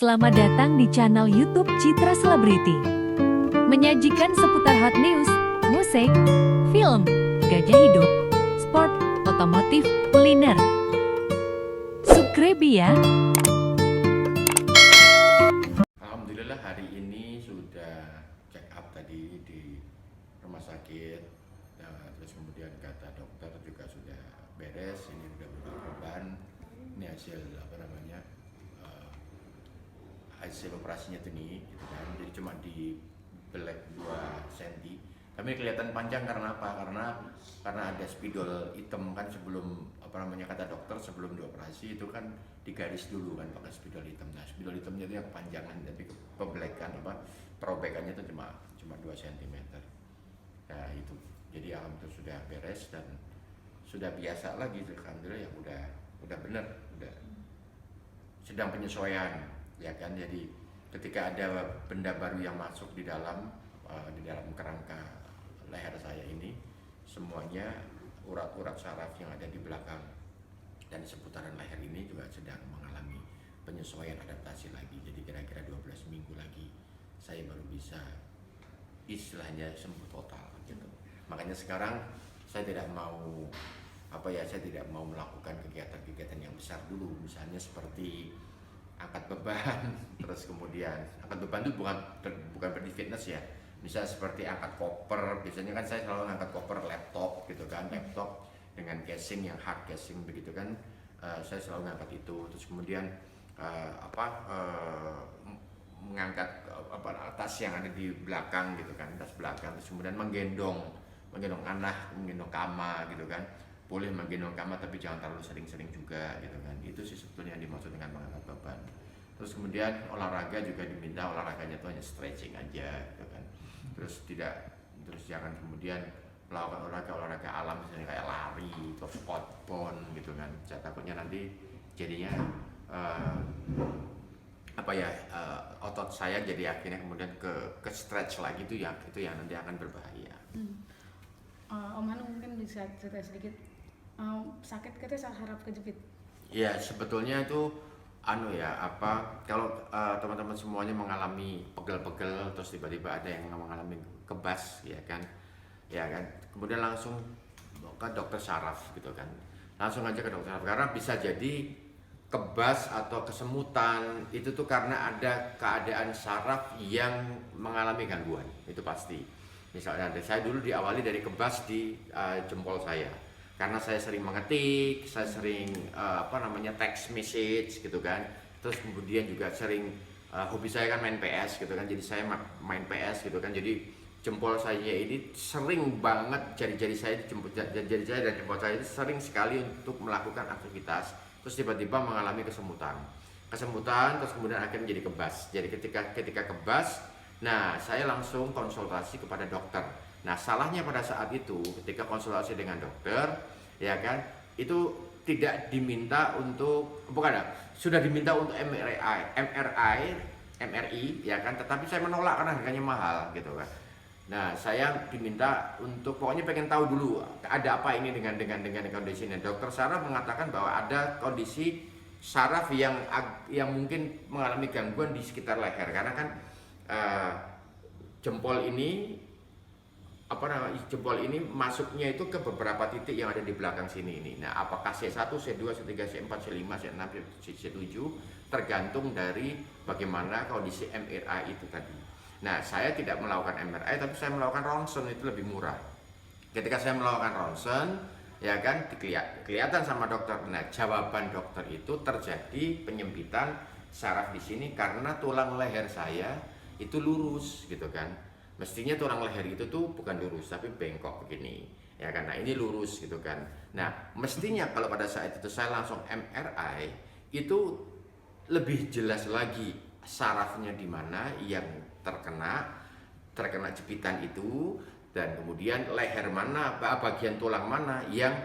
Selamat datang di channel YouTube Citra Selebriti. Menyajikan seputar hot news, musik, film, gaya hidup, sport, otomotif, kuliner. Subscribe ya. Alhamdulillah hari ini sudah check up tadi di rumah sakit. Terus kemudian kata dokter juga sudah beres, ini udah bukan beban. Ini hasil hasil operasinya tuh nih gitu kan. Jadi cuma di belek 2 cm. Tapi kelihatan panjang karena apa? Karena ada spidol hitam kan sebelum kata dokter sebelum dioperasi itu kan digaris dulu kan pakai spidol hitam. Nah, spidol hitamnya itu yang kepanjangan, tapi pembelekan perobekannya itu cuma 2 cm. Nah, itu. Jadi alhamdulillah sudah beres dan sudah biasa lagi, alhamdulillah ya udah bener, udah sedang penyesuaian ya kan. Jadi ketika ada benda baru yang masuk di dalam kerangka leher saya ini, semuanya urat-urat saraf yang ada di belakang dan seputaran leher ini juga sedang mengalami penyesuaian adaptasi lagi. Jadi kira-kira 12 minggu lagi saya baru bisa istilahnya sembuh total gitu. Makanya sekarang saya tidak mau melakukan kegiatan-kegiatan yang besar dulu, misalnya seperti angkat beban. Terus kemudian angkat beban itu bukan berarti fitness ya. Misal seperti angkat koper, biasanya kan saya selalu angkat koper laptop gitu kan, laptop dengan casing yang hard casing begitu kan. Saya selalu ngangkat itu. Terus kemudian mengangkat tas yang ada di belakang gitu kan, tas belakang. Terus kemudian menggendong anak, menggendong kama gitu kan. Boleh menggendong kama tapi jangan terlalu sering-sering juga gitu kan. Itu sih sebetulnya yang dimaksud dengan mengangkat beban. Terus kemudian olahraga juga diminta, olahraganya itu hanya stretching aja gitu kan. Terus jangan kemudian melakukan olahraga alam misalnya kayak lari atau squat pon gitu kan. Takutnya nanti jadinya otot saya jadi akhirnya kemudian ke stretch lagi, itu yang nanti akan berbahaya. Om Hanu mungkin bisa cerita sedikit, sakit katanya saraf kejepit. Ya sebetulnya itu kalau teman-teman semuanya mengalami pegel-pegel terus tiba-tiba ada yang mengalami kebas ya kan, kemudian langsung ke dokter saraf gitu kan, langsung aja ke dokter saraf, karena bisa jadi kebas atau kesemutan itu tuh karena ada keadaan saraf yang mengalami gangguan, itu pasti. Misalnya saya dulu diawali dari kebas di jempol saya, karena saya sering mengetik, saya sering text message gitu kan. Terus kemudian juga sering hobi saya kan main PS gitu kan, jadi saya main PS gitu kan. Jadi jempol saya ini sering banget, jari-jari saya dan jempol saya itu sering sekali untuk melakukan aktivitas. Terus tiba-tiba mengalami kesemutan, terus kemudian akhirnya jadi kebas. Jadi ketika kebas, nah saya langsung konsultasi kepada dokter. Nah salahnya pada saat itu ketika konsultasi dengan dokter ya kan, itu tidak diminta sudah diminta untuk MRI ya kan, tetapi saya menolak karena harganya mahal gitu kan. Nah saya diminta untuk pokoknya pengen tahu dulu ada apa ini dengan kondisi ini. Dokter saraf mengatakan bahwa ada kondisi saraf yang mungkin mengalami gangguan di sekitar leher, karena kan jempol ini masuknya itu ke beberapa titik yang ada di belakang sini ini. Nah, apakah C1, C2, C3, C4, C5, C6, C7 tergantung dari bagaimana kondisi MRI itu tadi. Nah, saya tidak melakukan MRI tapi saya melakukan ronsen, itu lebih murah. Ketika saya melakukan ronsen, ya kan kelihatan sama dokter. Nah, jawaban dokter itu terjadi penyempitan saraf di sini karena tulang leher saya itu lurus gitu kan. Mestinya tulang leher itu tuh bukan lurus tapi bengkok begini ya kan. Nah ini lurus gitu kan. Nah mestinya kalau pada saat itu saya langsung MRI, itu lebih jelas lagi sarafnya di mana yang terkena jepitan itu, dan kemudian leher mana, bagian tulang mana yang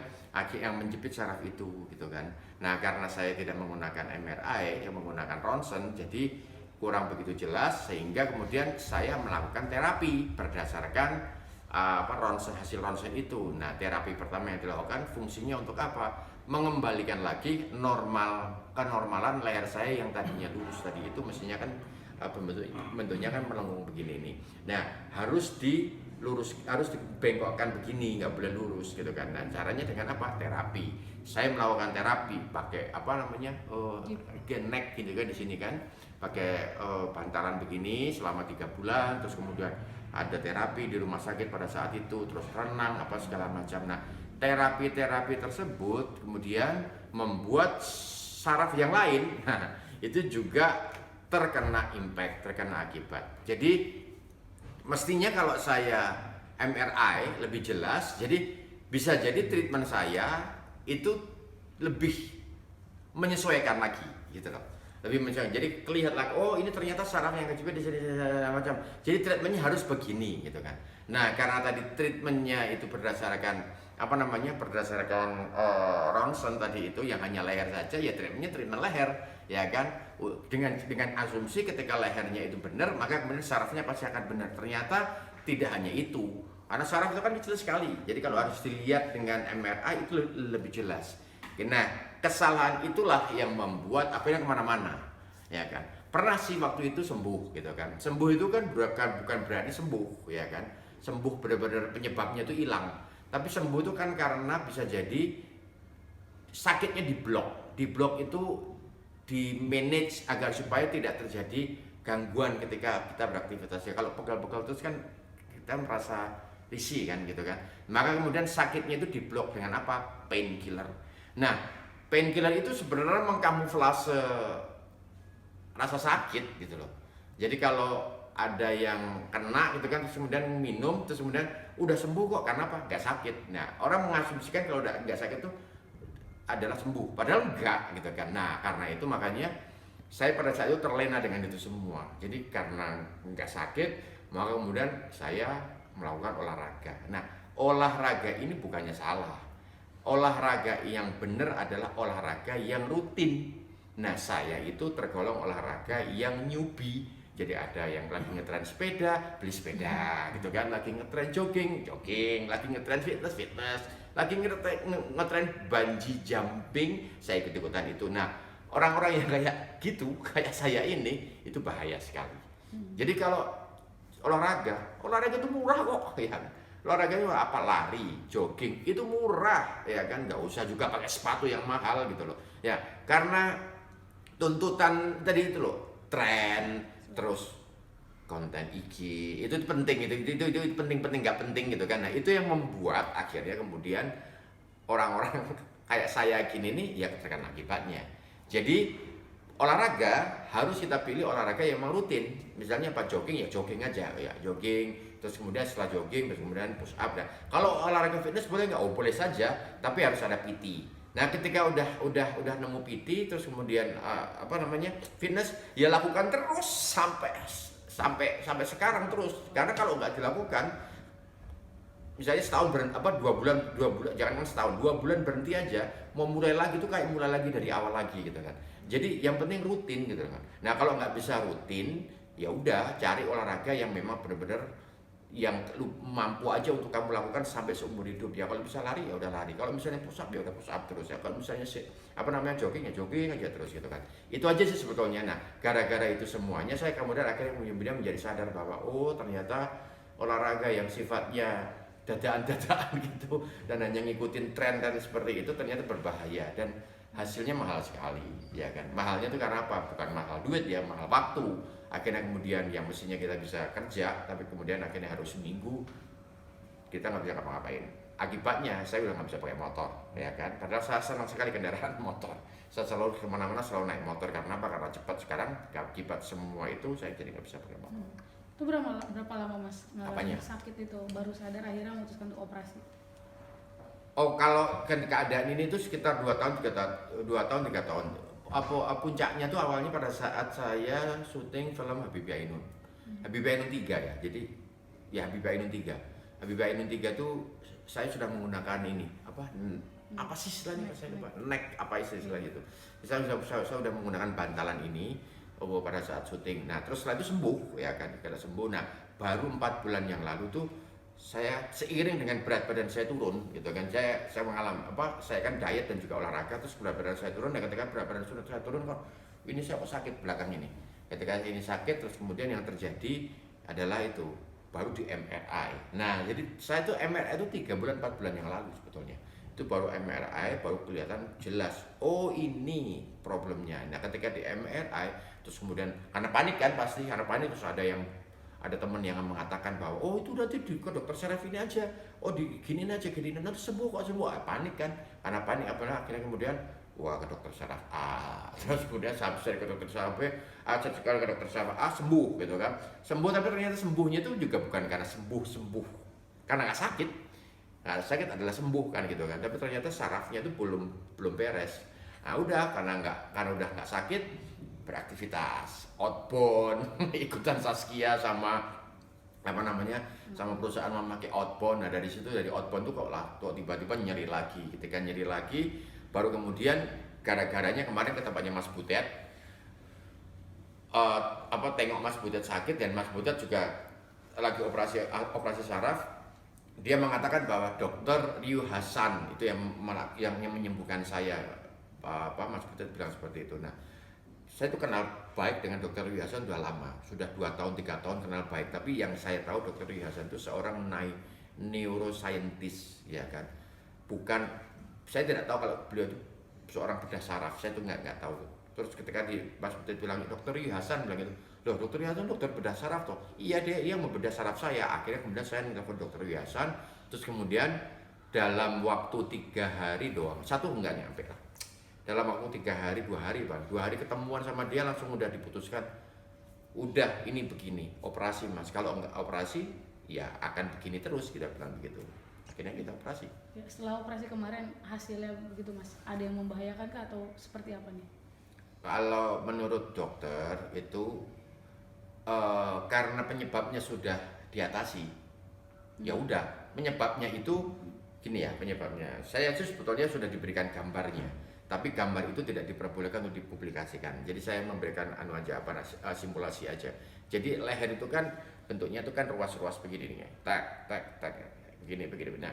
menjepit saraf itu gitu kan. Nah karena saya tidak menggunakan MRI, yang menggunakan ronsen, jadi kurang begitu jelas, sehingga kemudian saya melakukan terapi berdasarkan hasil ronsen itu. Nah terapi pertama yang dilakukan fungsinya untuk apa? mengembalikan lagi kenormalan leher saya yang tadinya lurus tadi itu mestinya kan bentuknya kan melengkung begini nih. Nah, harus dibengkokkan begini, nggak boleh lurus gitu kan. Nah, caranya dengan apa? Terapi. Saya melakukan terapi pakai neck gitu kan di sini kan, pakai bantalan begini selama 3 bulan, terus kemudian ada terapi di rumah sakit pada saat itu, terus renang apa segala macam. Nah, terapi tersebut kemudian membuat saraf yang lain, nah, itu juga terkena impact, terkena akibat. Jadi mestinya kalau saya MRI lebih jelas, jadi bisa jadi treatment saya itu lebih menyesuaikan lagi gitu loh. Lebih menyesuaikan. Jadi kelihatan lagi, oh ini ternyata saraf yang kejepit di sini macam. Jadi treatmentnya harus begini gitu kan. Nah, karena tadi treatmentnya itu berdasarkan ronsen tadi itu yang hanya leher saja, ya treatmentnya treatment leher, ya kan, dengan asumsi ketika lehernya itu benar maka kemudian sarafnya pasti akan benar. Ternyata tidak hanya itu, karena saraf itu kan kecil sekali, jadi kalau harus dilihat dengan MRI itu lebih jelas. Nah, kesalahan itulah yang membuat akhirnya kemana-mana, ya kan. Pernah sih waktu itu sembuh gitu kan. Sembuh itu kan bukan berarti sembuh, ya kan. Sembuh benar-benar penyebabnya itu hilang. Tapi sembuh itu kan karena bisa jadi sakitnya diblok. Diblok itu di manage agar supaya tidak terjadi gangguan ketika kita beraktivitas. Ya kalau pegal-pegal terus kan kita merasa risih kan gitu kan. Maka kemudian sakitnya itu diblok dengan apa? Painkiller. Nah, painkiller itu sebenarnya mengkamuflase rasa sakit gitu loh. Jadi kalau ada yang kena gitu kan, terus kemudian minum, terus kemudian udah sembuh kok, karena apa? Nggak sakit. Nah, orang mengasumsikan kalau udah nggak sakit itu adalah sembuh, padahal enggak gitu kan. Nah, karena itu makanya saya pada saat itu terlena dengan itu semua. Jadi karena nggak sakit, maka kemudian saya melakukan olahraga. Nah, olahraga ini bukannya salah. Olahraga yang benar adalah olahraga yang rutin. Nah, saya itu tergolong olahraga yang newbie. Jadi ada yang lagi ngetren sepeda, beli sepeda gitu kan, lagi ngetren jogging, lagi ngetren fitness, lagi ngetren bungee jumping, saya ikut-ikutan itu. Nah, orang-orang yang kayak gitu, kayak saya ini, itu bahaya sekali. Jadi kalau olahraga itu murah kok, ya. Olahraganya apa? Lari, jogging, itu murah, ya kan, nggak usah juga pakai sepatu yang mahal gitu loh. Ya, karena tuntutan tadi itu loh, tren, terus konten IG itu penting, itu penting nggak penting gitu kan. Nah, itu yang membuat akhirnya kemudian orang-orang kayak saya gini nih ya terkena akibatnya. Jadi olahraga harus kita pilih olahraga yang memang rutin. Misalnya apa, jogging ya jogging aja, ya jogging, terus kemudian setelah jogging terus kemudian push up. Nah, kalau olahraga fitness boleh nggak? Oh, boleh saja, tapi harus ada PT. Nah, ketika udah nemu PT, terus kemudian fitness, ya lakukan terus sampai sekarang terus. Karena kalau nggak dilakukan, misalnya setahun 2 bulan, jangan setahun, 2 bulan berhenti aja, mau mulai lagi tuh kayak mulai lagi dari awal lagi gitu kan. Jadi yang penting rutin gitu kan. Nah, kalau nggak bisa rutin, ya udah cari olahraga yang memang benar-benar yang lu mampu aja untuk kamu lakukan sampai seumur hidup. Ya kalau bisa lari ya udah lari, kalau misalnya push up ya udah push up terus, ya kalau misalnya jogging ya jogging aja terus gitu kan. Itu aja sih sebetulnya. Nah, gara-gara itu semuanya saya kemudian akhirnya menjadi sadar bahwa oh ternyata olahraga yang sifatnya dadaan-dadaan gitu dan hanya ngikutin tren seperti itu ternyata berbahaya dan hasilnya mahal sekali, ya kan. Mahalnya itu karena apa? Bukan mahal duit ya, mahal waktu. Akhirnya kemudian yang mestinya kita bisa kerja, tapi kemudian akhirnya harus seminggu kita nggak bisa ngapa-ngapain. Akibatnya saya udah nggak bisa pakai motor, ya kan. Padahal saya senang sekali kendaraan motor. Saya selalu kemana-mana selalu naik motor. Karena apa? Karena cepat. Sekarang akibat semua itu saya jadi nggak bisa pakai motor. Itu berapa lama Mas ngalamin sakit itu baru sadar akhirnya memutuskan untuk operasi? Oh, kalau keadaan ini tuh sekitar 2 tahun 3 tahun. Puncaknya tuh awalnya pada saat saya syuting film Habibie Ainun. Habibie Ainun 3 ya. Jadi ya Habibie Ainun 3. Habibie Ainun 3 tuh saya sudah menggunakan ini apa sih istilahnya, saya lupa. Neck apa istilahnya itu. Saya sudah menggunakan bantalan ini pada saat syuting. Nah, terus setelah itu sembuh ya kan, kalau sembuh. Nah, baru 4 bulan yang lalu tuh saya seiring dengan berat badan saya turun gitu kan, saya mengalami saya kan diet dan juga olahraga, terus berat badan saya turun, dan ketika berat badan sudah saya turun kok ini saya kok sakit belakang ini. Ketika ini sakit, terus kemudian yang terjadi adalah itu baru di MRI. Nah, jadi saya itu MRI itu 3 bulan 4 bulan yang lalu sebetulnya. Itu baru MRI, baru kelihatan jelas, oh ini problemnya. Nah, ketika di MRI, terus kemudian karena panik kan pasti, karena panik, terus ada teman yang mengatakan bahwa oh itu nanti ke dokter saraf ini aja, oh diginin aja, gini nanti sembuh kok, sembuh. Panik kan, karena panik akhirnya kemudian wah ke dokter saraf A, terus kemudian sampai ke dokter saraf B, sekali ke dokter saraf A sembuh gitu kan, sembuh. Tapi ternyata sembuhnya itu juga bukan karena sembuh karena nggak sakit. Nah, sakit adalah sembuh kan gitu kan, tapi ternyata sarafnya itu belum beres. Nah udah, karena udah nggak sakit, beraktivitas outbound ikutan Saskia sama sama perusahaan memakai outbound. Nah dari situ, dari outbound tuh kok tiba-tiba nyeri lagi. Ketika nyeri lagi, baru kemudian gara-garanya kemarin ke tempatnya Mas Butet, tengok Mas Butet sakit, dan Mas Butet juga lagi operasi saraf. Dia mengatakan bahwa Dokter Ryu Hasan itu yang menyembuhkan saya. Mas Butet bilang seperti itu. Nah, saya itu kenal baik dengan Dokter Ryu Hasan sudah lama, sudah 2 tahun 3 tahun kenal baik. Tapi yang saya tahu Dokter Ryu Hasan itu seorang neuroscientist, ya kan. Bukan, saya tidak tahu kalau beliau itu seorang bedah saraf, saya itu nggak tahu. Terus ketika Mas Butet bilang Dokter Ryu Hasan bilang itu, loh Dokter Ryu Hasan dokter bedah saraf toh? Iya, dia mau bedah saraf saya. Akhirnya kemudian saya nelfon Dokter Ryu Hasan, terus kemudian dalam waktu 3 hari doang, 1 enggak nyampe lah. Dalam waktu 3 hari, 2 hari Bang, 2 hari ketemuan sama dia langsung udah diputuskan, udah ini begini, operasi Mas. Kalau enggak operasi, ya akan begini terus, kita bilang begitu. Akhirnya kita operasi. Ya, setelah operasi kemarin hasilnya begitu Mas, ada yang membahayakan kah atau seperti apa nih? Kalau menurut dokter itu karena penyebabnya sudah diatasi, ya udah, penyebabnya itu gini ya, penyebabnya. Saya itu sebetulnya sudah diberikan gambarnya, tapi gambar itu tidak diperbolehkan untuk dipublikasikan. Jadi saya memberikan simulasi aja. Jadi leher itu kan bentuknya itu kan ruas-ruas begini nih, tak, begini. Nah,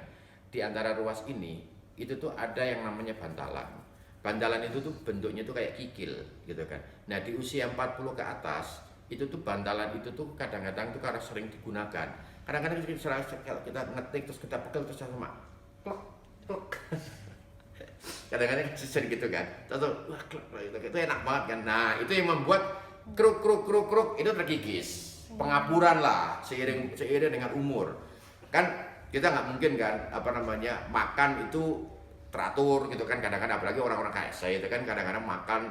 di antara ruas ini itu tuh ada yang namanya bantalan. Bantalan itu tuh bentuknya tuh kayak kikil gitu kan. Nah, di usia 40 ke atas itu tuh bantalan itu tuh kadang-kadang tuh karena sering digunakan. Kadang-kadang kita ngetik terus kita pegel terus sama plok. Kadang-kadang sering gitu kan. Terus itu enak banget kan. Nah, itu yang membuat kruk itu terkikis. Pengapuran lah seiring dengan umur. Kan kita nggak mungkin kan makan itu teratur gitu kan. Kadang-kadang apalagi orang-orang kayak saya itu kan kadang-kadang makan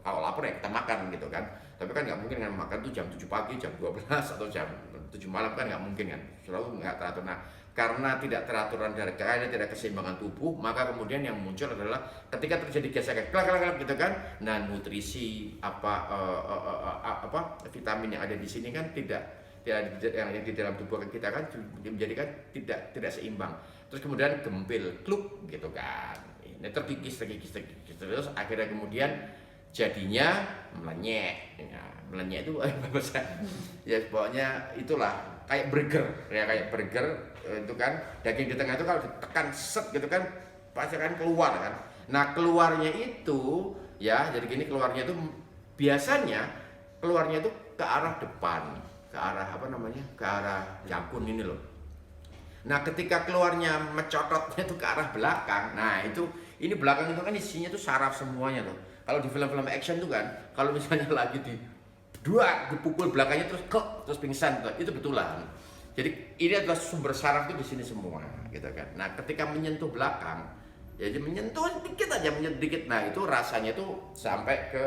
kalau lapar ya kita makan gitu kan. Tapi kan nggak mungkin kan makan tuh jam 7 pagi, jam 12 atau jam 7 malam kan nggak mungkin kan. Selalu nggak teratur. Nah, karena tidak teraturan karena tidak keseimbangan tubuh, maka kemudian yang muncul adalah ketika terjadi gesekan klak gitu kan. Nah, nutrisi vitamin yang ada di sini kan tidak yang di dalam tubuh kita kan menjadikan tidak seimbang. Terus kemudian gempil, kluk gitu kan. Ini terkikis terus akhirnya kemudian jadinya melenyek. Ya, melenyek itu ya pokoknya itulah kayak burger itu kan, daging di tengah itu kalau ditekan set gitu kan pasti akan keluar kan. Nah, keluarnya itu ya jadi gini, keluarnya itu biasanya keluarnya itu ke arah depan, ke arah ke arah jakun ini loh. Nah, ketika keluarnya mencototnya itu ke arah belakang, nah ini belakang itu kan isinya tuh saraf semuanya tuh. Kalau di film-film action tuh kan, kalau misalnya lagi dipukul belakangnya terus pingsan tuh, itu betulan. Jadi ini adalah sumber saraf itu di sini semua, gitu kan. Nah, ketika menyentuh belakang, jadi menyentuh dikit. Nah, itu rasanya tuh sampai ke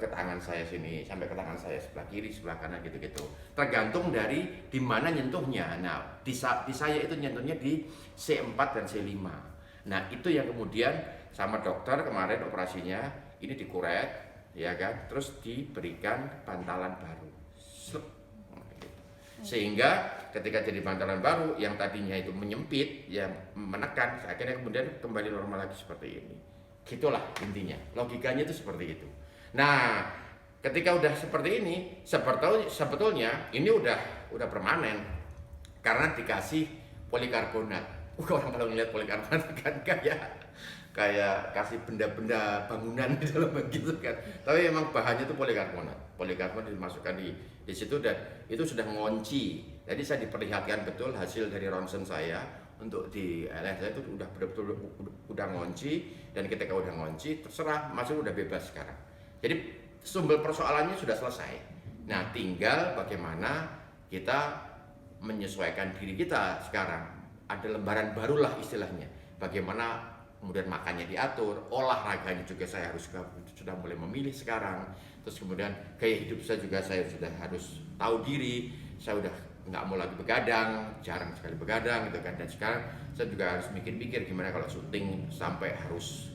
tangan saya sini, sampai ke tangan saya sebelah kiri, sebelah kanan gitu-gitu. Tergantung dari di mana nyentuhnya. Nah, di saya itu nyentuhnya di C4 dan C5. Nah, itu yang kemudian sama dokter kemarin operasinya ini dikuret, ya kan, terus diberikan bantalan baru, sehingga ketika jadi bantalan baru yang tadinya itu menyempit, ya menekan, akhirnya kemudian kembali normal lagi seperti ini. Gitulah intinya, logikanya itu seperti itu. Nah, ketika udah seperti ini, sebetulnya ini udah permanen. karena dikasih polikarbonat. Orang kalau ngeliat polikarbonat kan kayak kasih benda-benda bangunan di dalam begitu kan. Tapi memang bahannya itu polikarbonat. Polikarbonat dimasukkan di situ dan itu sudah ngunci. Jadi saya diperlihatkan betul hasil dari ronsen saya untuk di LS saya itu udah betul-betul udah ngunci, dan ketika udah ngunci terserah masuk udah bebas sekarang. Jadi sumber persoalannya sudah selesai. Nah, tinggal bagaimana kita menyesuaikan diri kita sekarang. Ada lembaran barulah istilahnya. Bagaimana kemudian makannya diatur, olahraganya juga saya sudah mulai memilih sekarang. Terus kemudian gaya hidup saya juga saya sudah harus tahu diri. Saya udah nggak mau lagi begadang, jarang sekali begadang gitu kan. Dan sekarang saya juga harus mikir-mikir gimana kalau syuting sampai harus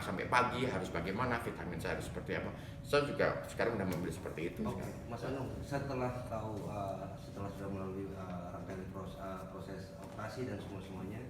sampai pagi harus bagaimana, vitamin saya harus seperti apa. Saya juga sekarang udah memilih seperti itu. Oke, Mas Anung, setelah tahu setelah sudah melalui rangkaian proses operasi dan semuanya,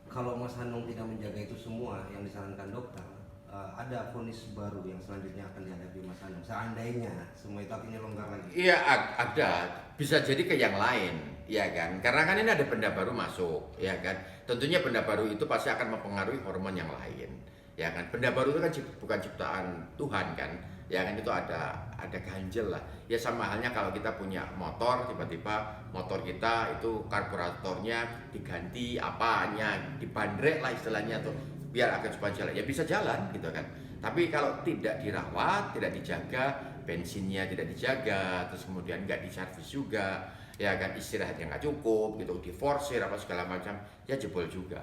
kalau Mas Anung tidak menjaga itu semua yang disarankan dokter, ada vonis baru yang selanjutnya akan dihadapi Mas Anung. Seandainya semua itu akhirnya longgar lagi. Iya, ada. Bisa jadi ke yang lain, ya kan? Karena kan ini ada benda baru masuk, ya kan? Tentunya benda baru itu pasti akan mempengaruhi hormon yang lain, ya kan? Benda baru itu kan bukan ciptaan Tuhan kan? Ya kan, itu ada ganjel lah. Ya sama halnya kalau kita punya motor, tiba-tiba motor kita itu karburatornya diganti apanya, dibandrek lah istilahnya tuh, biar agak cepat jalan. Ya bisa jalan gitu kan. Tapi kalau tidak dirawat, tidak dijaga, bensinnya tidak dijaga, terus kemudian nggak diservis juga, ya kan, istirahatnya nggak cukup gitu, diforsir apa segala macam, ya jebol juga.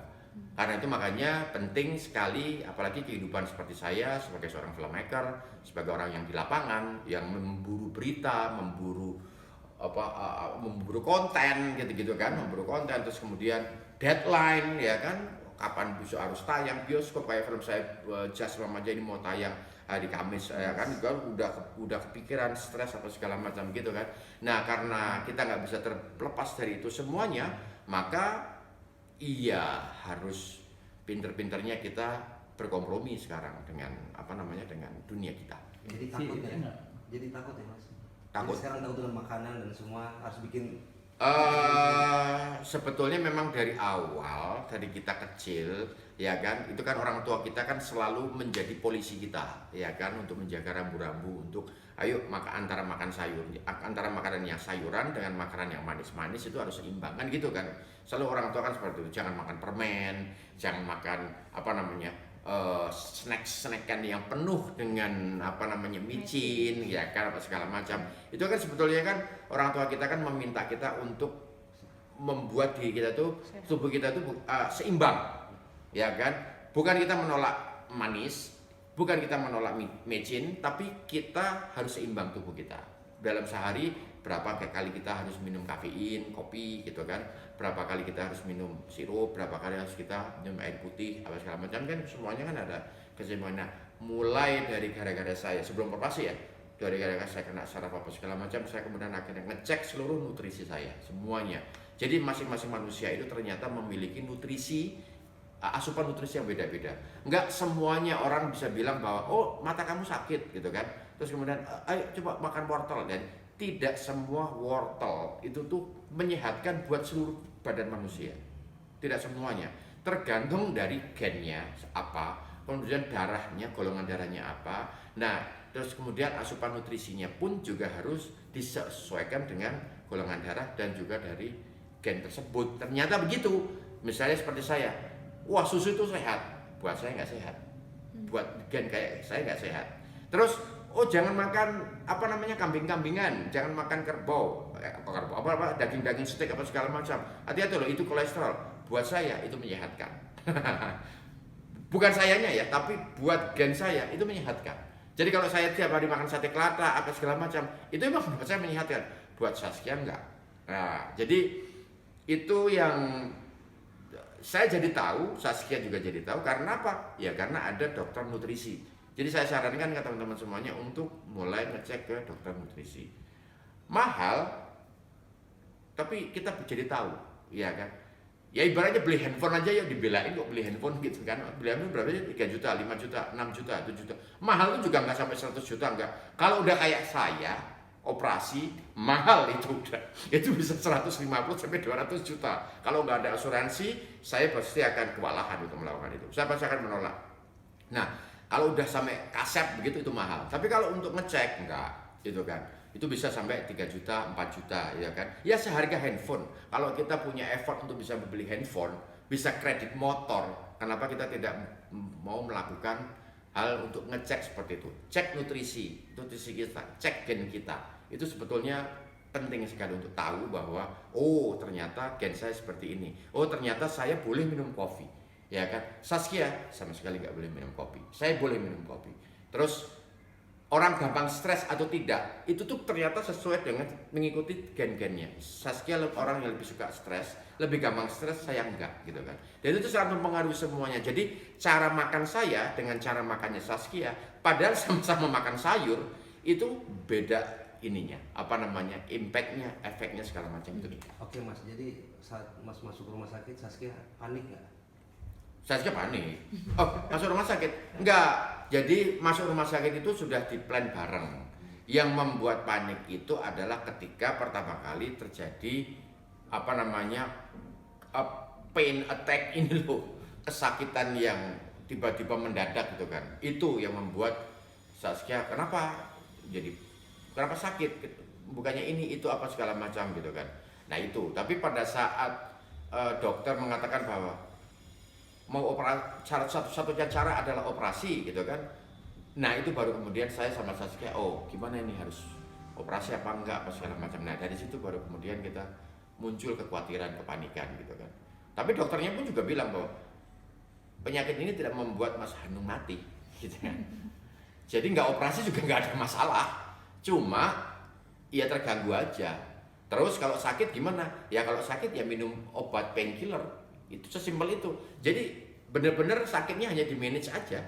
Karena itu makanya penting sekali, apalagi kehidupan seperti saya sebagai seorang filmmaker, sebagai orang yang di lapangan, yang memburu berita, memburu konten gitu-gitu kan, memburu konten, terus kemudian deadline, ya kan, kapan besok harus tayang bioskop. Kayak film saya Just Remaja ini mau tayang hari Kamis, ya kan, udah kepikiran, stres apa segala macam gitu kan. Nah, karena kita nggak bisa terlepas dari itu semuanya, maka iya harus pinter-pinternya kita berkompromi sekarang dengan dengan dunia kita. Jadi takut ya? Jadi takut ya Mas? Takut. Jadi sekarang tahu dengan makanan dan semua harus bikin. Sebetulnya memang dari awal, dari kita kecil, ya kan, itu kan orang tua kita kan selalu menjadi polisi kita, ya kan, untuk menjaga rambu-rambu, untuk ayo antara makan sayur, antara makanan yang sayuran dengan makanan yang manis-manis itu harus seimbang kan gitu kan. Selalu orang tua kan seperti itu, jangan makan permen, jangan makan snack-snackan yang penuh dengan micin, ya kan, apa segala macam. Itu kan sebetulnya kan orang tua kita kan meminta kita untuk membuat diri kita tuh, tubuh kita tuh seimbang, ya kan. Bukan kita menolak manis, bukan kita menolak micin, tapi kita harus seimbang tubuh kita. Dalam sehari berapa kali kita harus minum kafein, kopi gitu kan, berapa kali kita harus minum sirup, berapa kali harus kita minum air putih, apa segala macam kan, semuanya kan ada keseimbangan. Nah, mulai dari gara-gara saya sebelum operasi ya, dari gara-gara saya kena saraf apa segala macam, saya kemudian akhirnya ngecek seluruh nutrisi saya semuanya. Jadi masing-masing manusia itu ternyata memiliki nutrisi, asupan nutrisi yang beda-beda. Enggak semuanya orang bisa bilang bahwa oh mata kamu sakit gitu kan, terus kemudian ayo coba makan wortel. Dan tidak semua wortel itu tuh menyehatkan buat seluruh badan manusia. Tidak semuanya, tergantung dari gennya apa, kemudian darahnya, golongan darahnya apa. Nah, terus kemudian asupan nutrisinya pun juga harus disesuaikan dengan golongan darah dan juga dari gen tersebut. Ternyata begitu. Misalnya seperti saya, wah susu itu sehat, buat saya nggak sehat, buat gen kayak saya nggak sehat. Terus oh jangan makan kambing-kambingan, jangan makan kerbau, daging-daging steak apa segala macam. Hati-hati loh, itu kolesterol. Buat saya itu menyehatkan. Bukan sayanya ya, tapi buat gen saya itu menyehatkan. Jadi kalau saya tiap hari makan sate kelata apa segala macam, itu memang buat saya menyehatkan. Buat Saskia enggak. Nah, jadi itu yang saya jadi tahu, Saskia juga jadi tahu. Karena apa? Ya karena ada dokter nutrisi. Jadi saya sarankan ke teman-teman semuanya untuk mulai ngecek ke dokter nutrisi. Mahal, tapi kita jadi tahu, ya kan? Ya ibaratnya beli handphone aja ya dibelain kok beli handphone gitu kan. Beli handphone berapa sih? 3 juta, 5 juta, 6 juta, 7 juta. Mahal itu juga nggak sampai 100 juta, enggak. Kalau udah kayak saya, operasi mahal itu udah. Itu bisa 150 sampai 200 juta. Kalau nggak ada asuransi, saya pasti akan kewalahan untuk melakukan itu. Saya pasti akan menolak. Nah, kalau udah sampai kasep begitu itu mahal. Tapi kalau untuk ngecek enggak, gitu kan. Itu bisa sampai 3 juta, 4 juta, ya kan. Ya seharga handphone. Kalau kita punya effort untuk bisa membeli handphone, bisa kredit motor, kenapa kita tidak mau melakukan hal untuk ngecek seperti itu? Cek nutrisi kita, cek gen kita. Itu sebetulnya penting sekali untuk tahu bahwa oh ternyata gen saya seperti ini. Oh ternyata saya boleh minum kopi. Ya kan, Saskia sama sekali nggak boleh minum kopi. Saya boleh minum kopi. Terus orang gampang stres atau tidak, itu tuh ternyata sesuai dengan mengikuti gen-gennya. Saskia orang yang lebih suka stres, lebih gampang stres, saya enggak gitu kan. Dan itu sangat mempengaruhi semuanya. Jadi cara makan saya dengan cara makannya Saskia, padahal sama-sama makan sayur, itu beda ininya, apa namanya, impactnya, efeknya segala macam itu. Oke Mas, jadi saat Mas masuk rumah sakit, Saskia panik nggak? Saskia panik. Oh, masuk rumah sakit? Enggak. Jadi masuk rumah sakit itu sudah diplan bareng. Yang membuat panik itu adalah ketika pertama kali terjadi apa namanya pain attack ini loh, kesakitan yang tiba-tiba mendadak gitu kan. Itu yang membuat Saskia kenapa sakit? Bukannya ini itu apa segala macam gitu kan. Nah itu. Tapi pada saat dokter mengatakan bahwa mau operasi, satu-satunya cara adalah operasi gitu kan. Nah itu baru kemudian saya sama Saskia, oh gimana ini, harus operasi apa enggak apa segala macam. Nah dari situ baru kemudian kita muncul kekhawatiran, kepanikan gitu kan. Tapi dokternya pun juga bilang bahwa penyakit ini tidak membuat Mas Hanung mati gitu kan. Jadi nggak operasi juga nggak ada masalah, cuma ya terganggu aja. Terus kalau sakit gimana? Ya kalau sakit ya minum obat painkiller. Itu sesimpel itu. Jadi benar-benar sakitnya hanya di manage aja.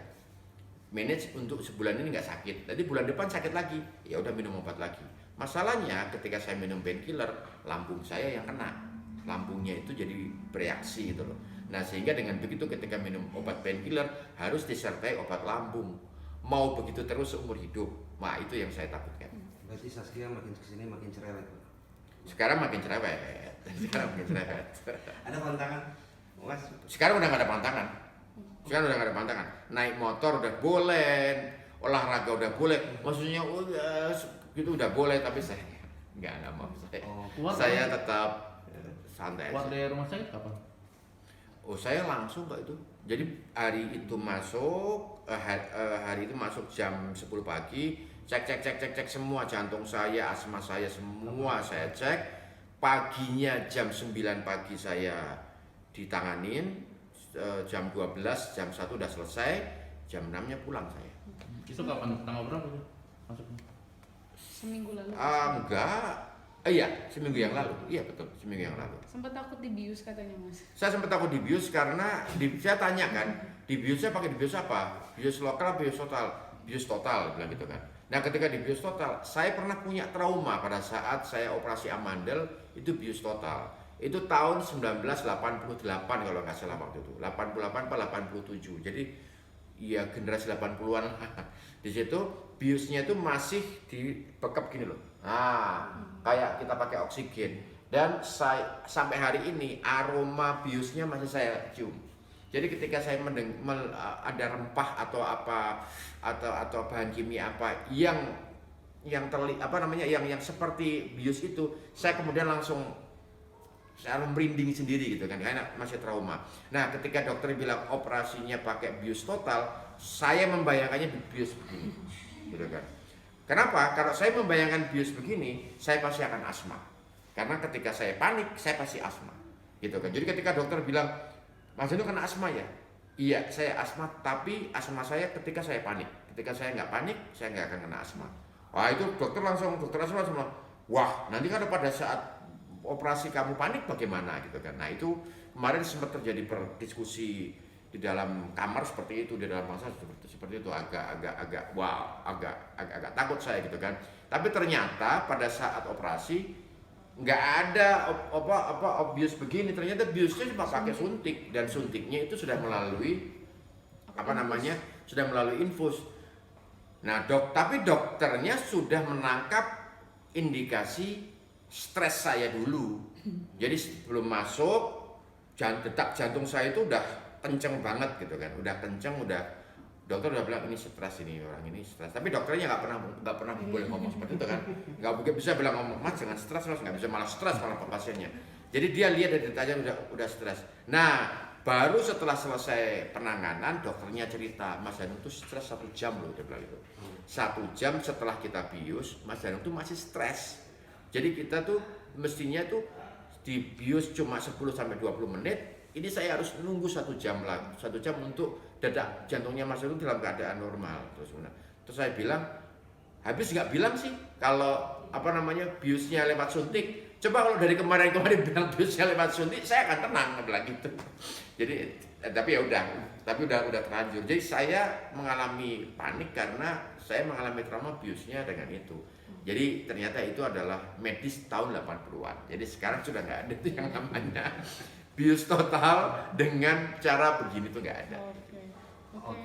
Manage untuk sebulan ini nggak sakit. Nanti bulan depan sakit lagi. Ya udah minum obat lagi. Masalahnya ketika saya minum painkiller, lambung saya yang kena. Lambungnya itu jadi bereaksi gitu loh. Nah sehingga dengan begitu ketika minum obat painkiller harus disertai obat lambung. Mau begitu terus seumur hidup. Nah itu yang saya takutkan. Berarti Saskia makin kesini makin cerewet, Pak? Sekarang makin cerewet. Ada pantangan? Mas, Sekarang udah nggak ada pantangan. Naik motor udah boleh, olahraga udah boleh. Maksudnya udah gitu udah boleh, tapi saya nggak mau. Saya tetap santai. Keluar dari rumah sakit kapan? Oh saya langsung Pak itu. Jadi hari itu masuk, hari itu masuk jam 10 pagi. Cek semua, jantung saya, asma saya, semua saya cek. Paginya jam 9 pagi saya ditanganin, jam 12, jam 1 udah selesai, jam 6-nya pulang saya. Itu kapan? Tanggal berapa itu masuknya? Seminggu lalu. Enggak, iya seminggu yang lalu, iya betul seminggu yang lalu. Sempat takut dibius katanya Mas. Saya sempat takut dibius karena saya tanya kan, dibiusnya pakai dibius apa? Bius lokal, bius total? Bius total, bilang gitu kan. Nah ketika di bius total, saya pernah punya trauma pada saat saya operasi amandel, itu bius total. Itu tahun 1988 kalau nggak salah waktu itu, 88 atau 87. Jadi ya generasi 80-an. Di situ biusnya itu masih dibekap gini loh. Nah, kayak kita pakai oksigen. Dan saya sampai hari ini aroma biusnya masih saya cium. Jadi ketika saya ada rempah atau apa atau bahan kimia apa yang yang seperti bius itu, saya kemudian langsung saya merinding sendiri gitu kan, karena masih trauma. Nah ketika dokter bilang operasinya pakai bius total, saya membayangkannya bius begini gitu kan. Kenapa? Kalau saya membayangkan bius begini, saya pasti akan asma. Karena ketika saya panik, saya pasti asma gitu kan. Jadi ketika dokter bilang, Mas itu kena asma ya? Iya, saya asma, tapi asma saya ketika saya panik. Ketika saya nggak panik, saya nggak akan kena asma. Wah itu dokter asma langsung, wah nanti kan pada saat operasi kamu panik bagaimana gitu kan. Nah itu kemarin sempat terjadi berdiskusi di dalam kamar seperti itu, di dalam masa seperti itu, agak takut saya gitu kan. Tapi ternyata pada saat operasi nggak ada bius begini, ternyata biusnya cuma pakai suntik, dan suntiknya itu sudah melalui sudah melalui infus. Nah tapi dokternya sudah menangkap indikasi stres saya dulu. Jadi sebelum masuk, detak jantung saya itu udah kenceng banget gitu kan, udah kenceng, dokter udah bilang ini stres, ini orang ini stres. Tapi dokternya nggak pernah boleh ngomong seperti itu kan, nggak mungkin bisa bilang ngomong mas jangan stres, mas nggak bisa malah stres malah ke pasiennya. Jadi dia lihat dari detaknya udah stres. Nah baru setelah selesai penanganan dokternya cerita Mas Danung tuh stres 1 jam loh, dia bilang itu. 1 jam setelah kita bius Mas Danung tuh masih stres. Jadi kita tuh mestinya tuh di bius cuma 10-20 menit, ini saya harus nunggu 1 jam lagi, 1 jam untuk detak jantungnya Mas Danung dalam keadaan normal. Terus saya bilang, habis nggak bilang sih kalau biusnya lewat suntik. Coba kalau dari kemarin bilang biusnya lewat suntik, saya akan tenang bilang gitu. Jadi tapi ya udah, udah terlanjur. Jadi saya mengalami panik karena saya mengalami trauma biusnya dengan itu. Jadi ternyata itu adalah medis tahun 80-an. Jadi sekarang sudah nggak ada itu yang namanya bius total dengan cara begini tuh nggak ada. Oke.